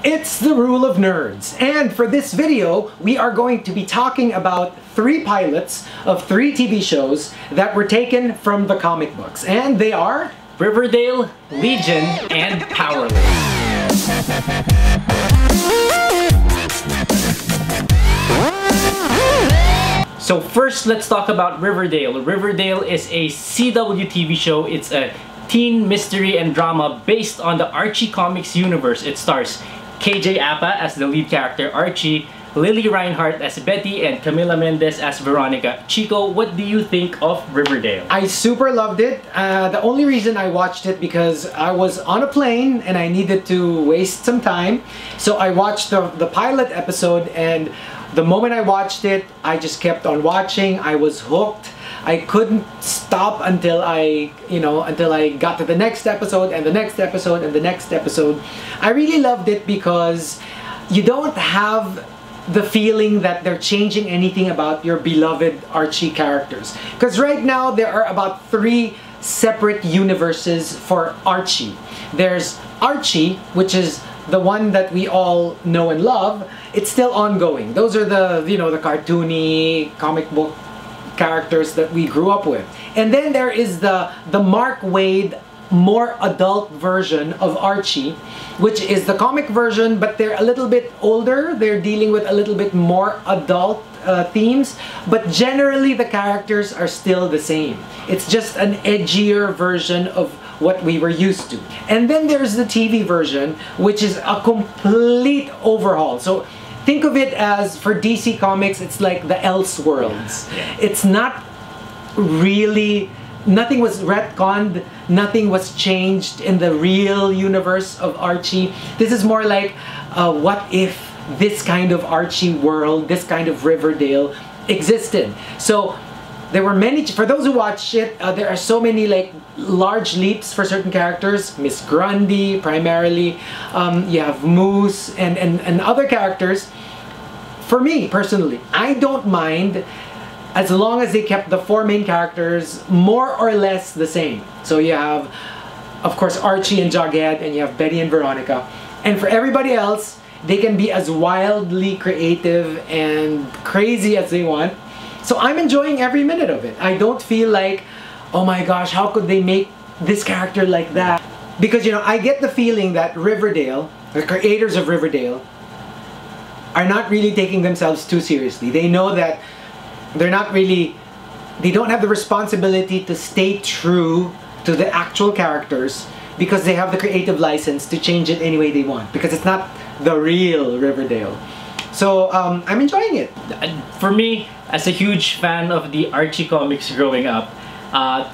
It's the rule of nerds, and for this video, we are going to be talking about 3 pilots of 3 TV shows that were taken from the comic books, and they are Riverdale, Legion, and Powerless. So first, let's talk about Riverdale. Riverdale is a CW TV show. It's a teen mystery and drama based on the Archie Comics universe. It stars KJ Apa as the lead character Archie, Lily Reinhardt as Betty, and Camila Mendez as Veronica. Chico, what do you think of Riverdale? I super loved it. The only reason I watched it because I was on a plane and I needed to waste some time. So I watched the pilot episode, and the moment I watched it, I just kept on watching. I was hooked. I couldn't stop until I got to the next episode and the next episode and the next episode. I really loved it because you don't have the feeling that they're changing anything about your beloved Archie characters. Because right now there are about 3 separate universes for Archie. There's Archie, which is the one that we all know and love. It's still ongoing. Those are the cartoony comic book characters that we grew up with. And then there is the Mark Waid, more adult version of Archie, which is the comic version, but they're a little bit older. They're dealing with a little bit more adult themes, but generally the characters are still the same. It's just an edgier version of what we were used to. And then there's the TV version, which is a complete overhaul. So think of it as, for DC Comics, it's like the Elseworlds. Yeah. It's not really, nothing was retconned, nothing was changed in the real universe of Archie. This is more like, what if this kind of Archie world, this kind of Riverdale existed? So there were many, for those who watched it, there are so many like large leaps for certain characters. Miss Grundy primarily, you have Moose and other characters. For me personally, I don't mind as long as they kept the 4 main characters more or less the same. So you have, of course, Archie and Jughead, and you have Betty and Veronica. And for everybody else, they can be as wildly creative and crazy as they want. So I'm enjoying every minute of it. I don't feel like, oh my gosh, how could they make this character like that? Because, I get the feeling that Riverdale, the creators of Riverdale, are not really taking themselves too seriously. They know that they don't have the responsibility to stay true to the actual characters because they have the creative license to change it any way they want, because it's not the real Riverdale. So I'm enjoying it. For me, as a huge fan of the Archie comics growing up,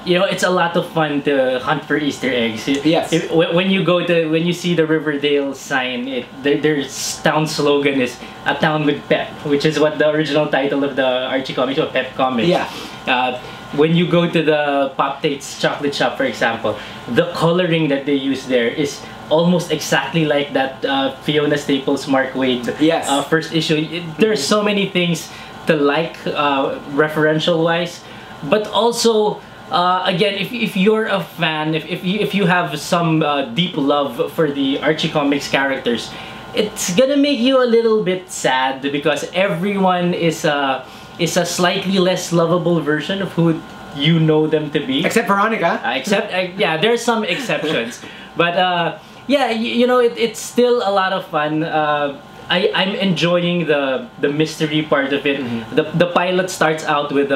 it's a lot of fun to hunt for Easter eggs. Yes. When you see the Riverdale sign, their town slogan is "A Town with Pep," which is what the original title of the Archie comics, or Pep Comics. Yeah. When you go to the Pop Tate's chocolate shop, for example, the coloring that they use there is almost exactly like that Fiona Staples Mark Waid first issue. There's so many things to like, referential wise, but also again, if you're a fan, if you have some deep love for the Archie Comics characters, it's gonna make you a little bit sad because everyone is a slightly less lovable version of who you know them to be. Except Veronica. Yeah, there's some exceptions, but yeah, it's still a lot of fun. I'm enjoying the mystery part of it. The pilot starts out with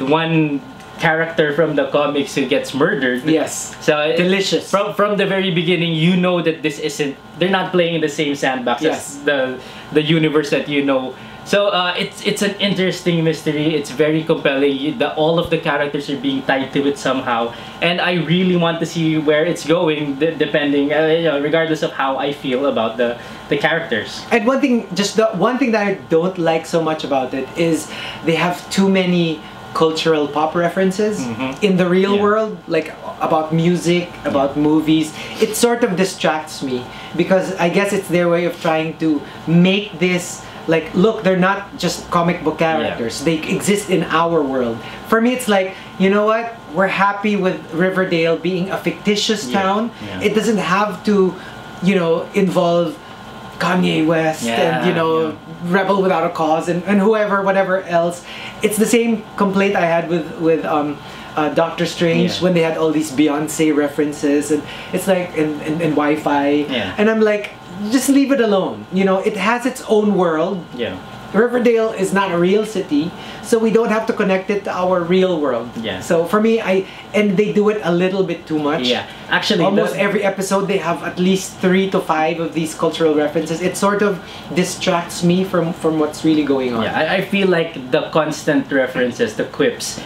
one character from the comics who gets murdered. Yes. So delicious. From the very beginning, you know that they're not playing in the same sandbox as the universe that you know. So it's an interesting mystery. It's very compelling. All of the characters are being tied to it somehow, and I really want to see where it's going, depending, regardless of how I feel about the characters. And the one thing that I don't like so much about it is they have too many cultural pop references in the real world, like about music, about movies. It sort of distracts me because I guess it's their way of trying to make this like, look, they're not just comic book characters. They exist in our world. For me, it's like, you know what? We're happy with Riverdale being a fictitious town. It doesn't have to, involve Kanye West and Rebel Without a Cause and whatever else. It's the same complaint I had with Doctor Strange when they had all these Beyonce references, and it's like and Wi-Fi, and I'm like, just leave it alone. It has its own world. Riverdale is not a real city, so we don't have to connect it to our real world. So for me, and they do it a little bit too much. Actually, almost every episode they have at least 3 to 5 of these cultural references. It sort of distracts me from what's really going on. I feel like the constant references, the quips,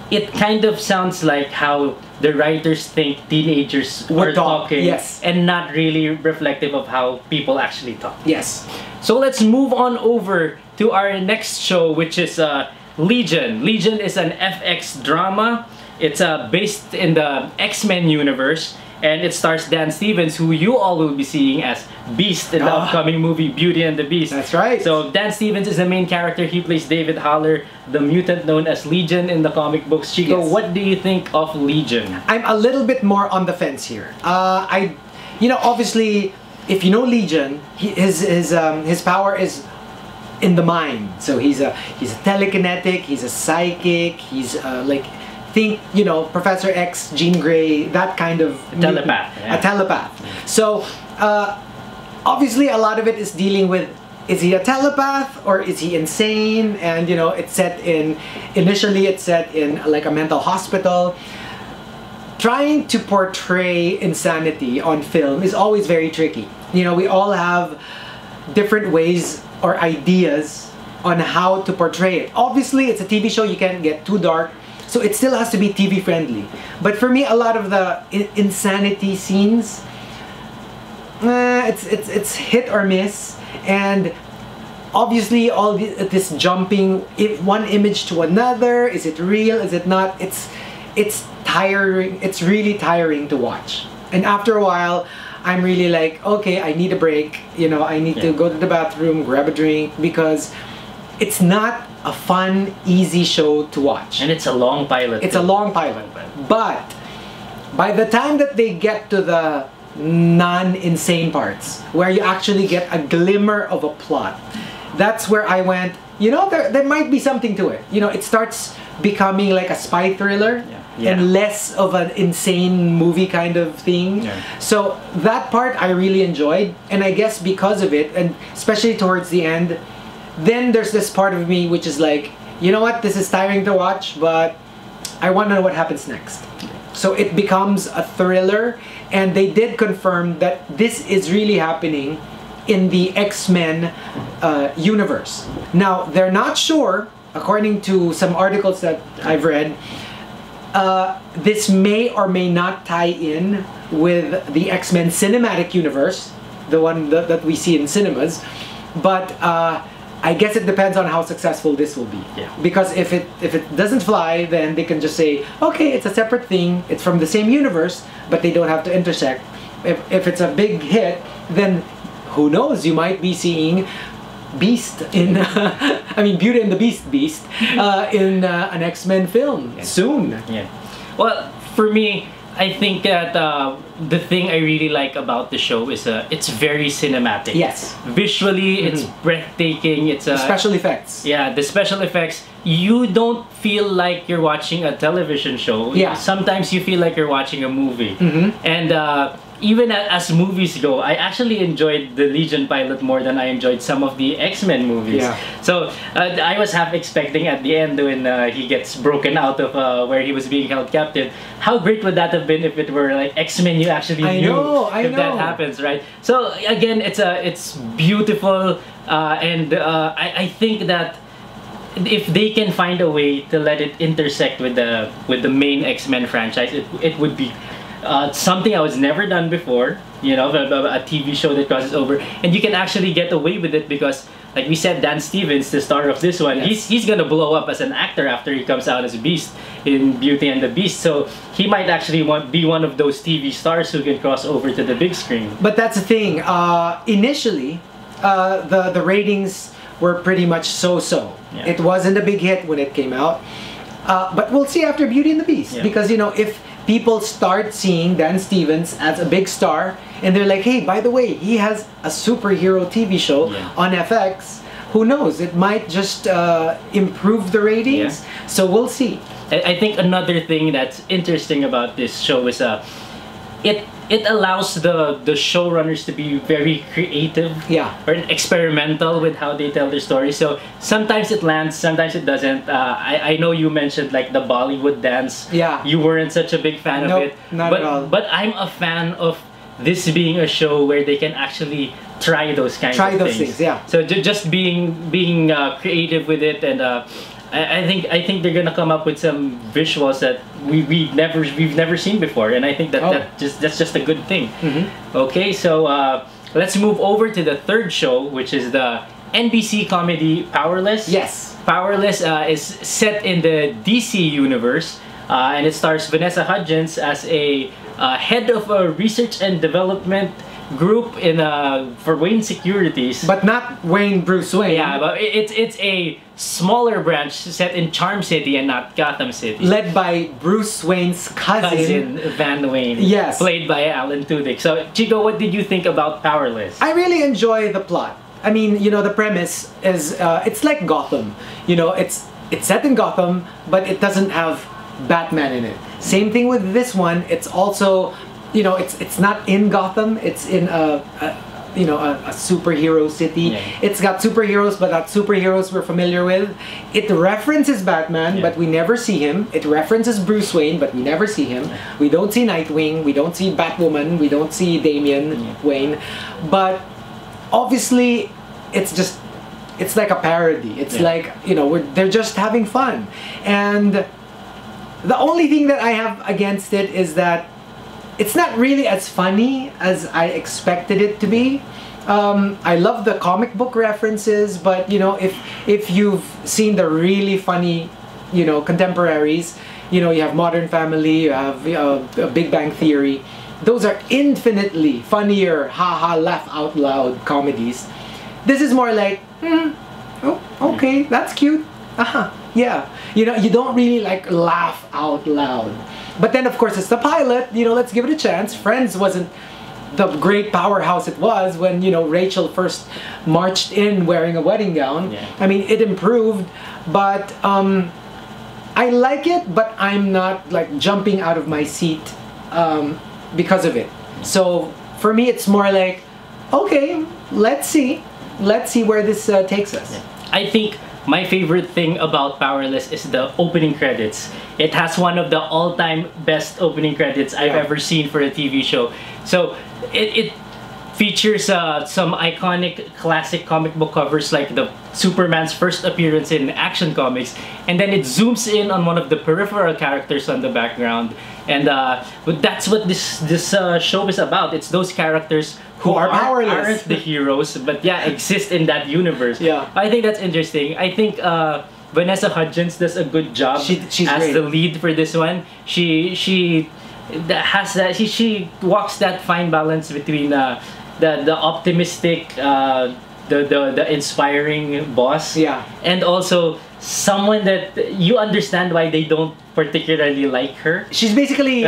it kind of sounds like how the writers think teenagers were talking, and not really reflective of how people actually talk. So let's move on over to our next show, which is Legion. Legion is an FX drama. It's based in the X-Men universe, and it stars Dan Stevens, who you all will be seeing as Beast in the upcoming movie Beauty and the Beast. That's right. So Dan Stevens is the main character. He plays David Haller, the mutant known as Legion in the comic books. Chico, what do you think of Legion? I'm a little bit more on the fence here. Obviously, if you know Legion, his power is in the mind. So he's a telekinetic, he's a psychic, he's think Professor X, Jean Grey, that kind of telepath. A telepath. So obviously a lot of it is dealing with, is he a telepath or is he insane? And initially it's set in like a mental hospital. Trying to portray insanity on film is always very tricky. We all have different ways or ideas on how to portray it. Obviously, it's a TV show, you can't get too dark, so it still has to be TV friendly. But for me, a lot of the insanity scenes, it's hit or miss, and obviously all this jumping one image to another. Is it real? Is it not? It's tiring. It's really tiring to watch. And after a while, I'm really like, okay, I need a break. I need to go to the bathroom, grab a drink, because it's not a fun, easy show to watch. And it's a long pilot. It's a long pilot. But by the time that they get to the non-insane parts, where you actually get a glimmer of a plot, that's where I went, there might be something to it. It starts becoming like a spy thriller. And less of an insane movie kind of thing. So that part I really enjoyed, and I guess because of it, and especially towards the end, then there's this part of me which is like, you know what, this is tiring to watch, but I want to know what happens next. So it becomes a thriller, and they did confirm that this is really happening in the X-Men universe. Now, they're not sure, according to some articles that I've read, this may or may not tie in with the X-Men cinematic universe, the one that we see in cinemas, but I guess it depends on how successful this will be. Because if it doesn't fly, then they can just say, okay, it's a separate thing, it's from the same universe, but they don't have to intersect. If it's a big hit, then who knows, you might be seeing Beast in Beauty and the Beast in an X-Men film soon. Well, for me, I think that the thing I really like about the show is it's very cinematic. Visually, it's breathtaking. It's special effects. The special effects. You don't feel like you're watching a television show. Sometimes you feel like you're watching a movie. And even as movies go, I actually enjoyed the Legion pilot more than I enjoyed some of the X-Men movies. So I was half expecting at the end when he gets broken out of where he was being held captive. How great would that have been if it were like X-Men you actually knew if that happens, right? So again, it's beautiful, and I think that if they can find a way to let it intersect with the main X-Men franchise, it would be something I was never done before, a TV show that crosses over, and you can actually get away with it because, like we said, Dan Stevens, the star of this one, he's gonna blow up as an actor after he comes out as Beast in Beauty and the Beast, so he might actually be one of those TV stars who can cross over to the big screen. But that's the thing, initially, the ratings were pretty much so-so. It wasn't a big hit when it came out, but we'll see after Beauty and the Beast, because if people start seeing Dan Stevens as a big star, and they're like, hey, by the way, he has a superhero TV show on FX. Who knows? It might just improve the ratings. Yeah. So we'll see. I think another thing that's interesting about this show is it allows the showrunners to be very creative, or experimental with how they tell their story. So sometimes it lands, sometimes it doesn't. I know you mentioned like the Bollywood dance. Yeah, you weren't such a big fan of it. Not at all. But I'm a fan of this being a show where they can actually try those kinds of things. Yeah. So just being creative with it, and I think they're gonna come up with some visuals that we've never seen before, and I think that's just a good thing. Okay, so let's move over to the third show, which is the NBC comedy Powerless. Yes. Powerless is set in the DC universe, and it stars Vanessa Hudgens as a head of a research and development group in for Wayne Securities, but not Wayne Bruce Wayne. Yeah, but it's a smaller branch set in Charm City and not Gotham City. Led by Bruce Wayne's cousin Van Wayne. Yes, played by Alan Tudyk. So Chico, what did you think about Powerless? I really enjoy the plot. I mean, you know, the premise is it's like Gotham. You know, it's set in Gotham, but it doesn't have Batman in it. Same thing with this one. It's also, you know, it's not in Gotham. It's in a superhero city. Yeah. It's got superheroes, but not superheroes we're familiar with. It references Batman, but we never see him. It references Bruce Wayne, but we never see him. We don't see Nightwing. We don't see Batwoman. We don't see Damian Wayne. But obviously, it's like a parody. It's like, you know, they're just having fun. And the only thing that I have against it is that it's not really as funny as I expected it to be. I love the comic book references, but you know, if you've seen the really funny, you know, contemporaries, you know, you have Modern Family, you have Big Bang Theory. Those are infinitely funnier, haha, laugh out loud comedies. This is more like, oh, okay, that's cute. Yeah. You know, you don't really like laugh out loud. But then, of course, it's the pilot. You know, let's give it a chance. Friends wasn't the great powerhouse it was when, you know, Rachel first marched in wearing a wedding gown. Yeah. I mean, it improved, but I like it, but I'm not like jumping out of my seat because of it. So for me, it's more like, okay, let's see where this takes us. Yeah. I think my favorite thing about Powerless is the opening credits. It has one of the all-time best opening credits I've ever seen for a TV show. So it features some iconic classic comic book covers like the Superman's first appearance in Action Comics, and then it zooms in on one of the peripheral characters on the background, and that's what this show is about. It's those characters who are powerless, aren't the heroes, but exist in that universe. Yeah, I think that's interesting. I think Vanessa Hudgens does a good job she's as great. The lead for this one. She walks that fine balance between the optimistic, the inspiring boss, and also someone that you understand why they don't particularly like her. She's basically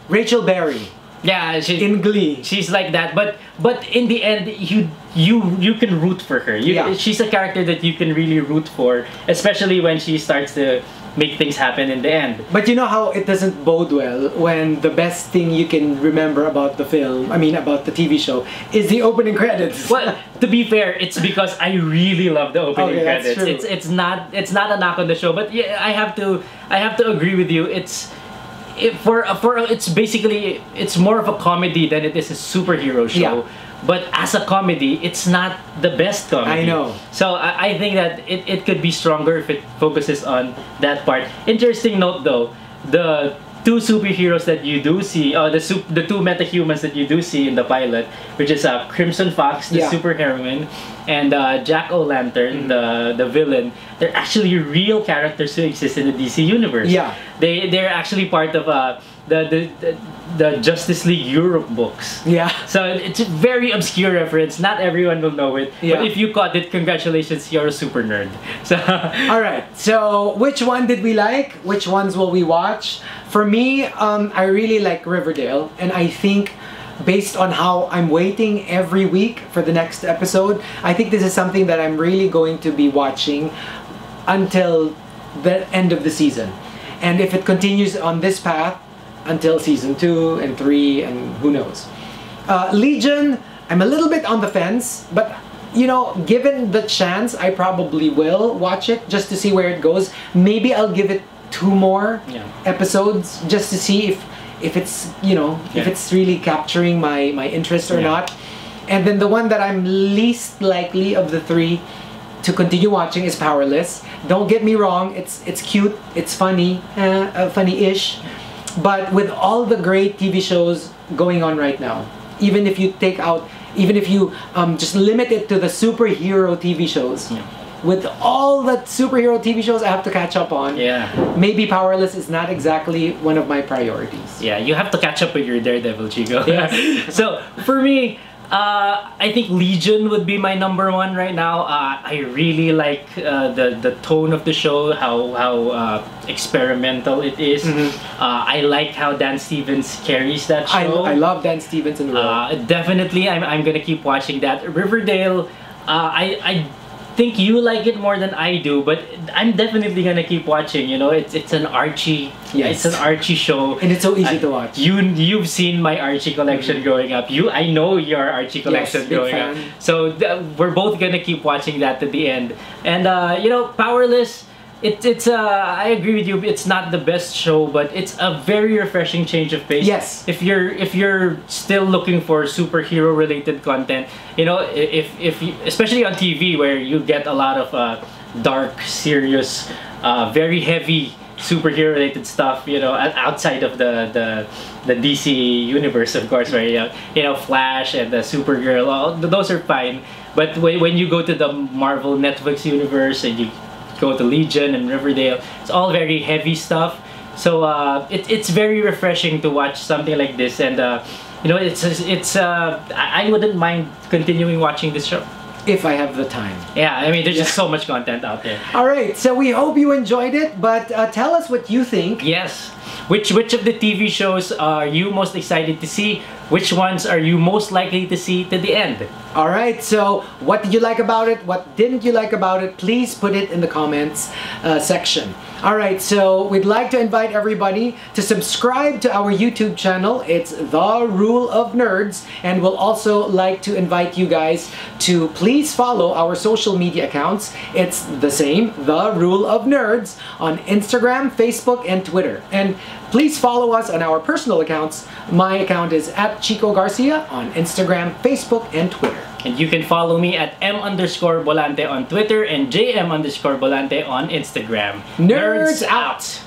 Rachel Berry. Yeah, in Glee. She's like that, but in the end, you can root for her. She's a character that you can really root for, especially when she starts to make things happen in the end. But you know how it doesn't bode well when the best thing you can remember about the film, I mean about the TV show, is the opening credits. Well, to be fair, it's because I really love the opening credits. That's true. It's not a knock on the show, but yeah, I have to agree with you. It's basically more of a comedy than it is a superhero show. Yeah. But as a comedy, it's not the best comedy. I know. So I think that it could be stronger if it focuses on that part. Interesting note though, the two superheroes that you do see, the two metahumans that you do see in the pilot, which is Crimson Fox, the superheroine, and Jack O'Lantern, the villain, they're actually real characters who exist in the DC universe. Yeah. They're actually part of the Justice League Europe books. Yeah. So it's a very obscure reference. Not everyone will know it. Yeah. But if you caught it, congratulations, you're a super nerd. So all right. So which one did we like? Which ones will we watch? For me, I really like Riverdale, and I think based on how I'm waiting every week for the next episode, I think this is something that I'm really going to be watching until the end of the season. And if it continues on this path until season 2 and 3 and who knows. Legion, I'm a little bit on the fence, but you know, given the chance, I probably will watch it just to see where it goes. Maybe I'll give it 2 more episodes just to see if it's, you know, if it's really capturing my interest or not. And then the one that I'm least likely of the 3 to continue watching is Powerless. Don't get me wrong, it's cute, it's funny, funny-ish, but with all the great TV shows going on right now, even if you just limit it to the superhero TV shows, with all the superhero TV shows I have to catch up on, maybe Powerless is not exactly one of my priorities. Yeah, you have to catch up with your Daredevil, Chico. Yes. So for me, I think Legion would be my number 1 right now. I really like the tone of the show, how experimental it is. I like how Dan Stevens carries that show. I love Dan Stevens in the role. Definitely, I'm gonna keep watching that. Riverdale, I think you like it more than I do, but I'm definitely gonna keep watching. You know, it's an Archie, it's an Archie show, and it's so easy to watch. You've seen my Archie collection growing up. I know your Archie collection growing up. So we're both gonna keep watching that to the end. And you know, Powerless. It's I agree with you. It's not the best show, but it's a very refreshing change of pace. Yes. If you're still looking for superhero related content, you know, if you, especially on TV where you get a lot of dark, serious, very heavy superhero related stuff, you know, outside of the DC universe, of course, where you know Flash and the Supergirl, those are fine. But when you go to the Marvel Netflix universe and you go to Legion and Riverdale, it's all very heavy stuff. So it's very refreshing to watch something like this, and you know, I wouldn't mind continuing watching this show if I have the time. Yeah, I mean, there's just so much content out there. All right, so we hope you enjoyed it, but tell us what you think. Yes. Which of the TV shows are you most excited to see? Which ones are you most likely to see to the end? All right, so what did you like about it? What didn't you like about it? Please put it in the comments section. All right, so we'd like to invite everybody to subscribe to our YouTube channel. It's The Rule of Nerds, and we'll also like to invite you guys to please follow our social media accounts. It's the same, The Rule of Nerds, on Instagram, Facebook, and Twitter. And please follow us on our personal accounts. My account is @ChicoGarcia on Instagram, Facebook, and Twitter. And you can follow me at @M_Bolante on Twitter and JM_Bolante on Instagram. Nerds out!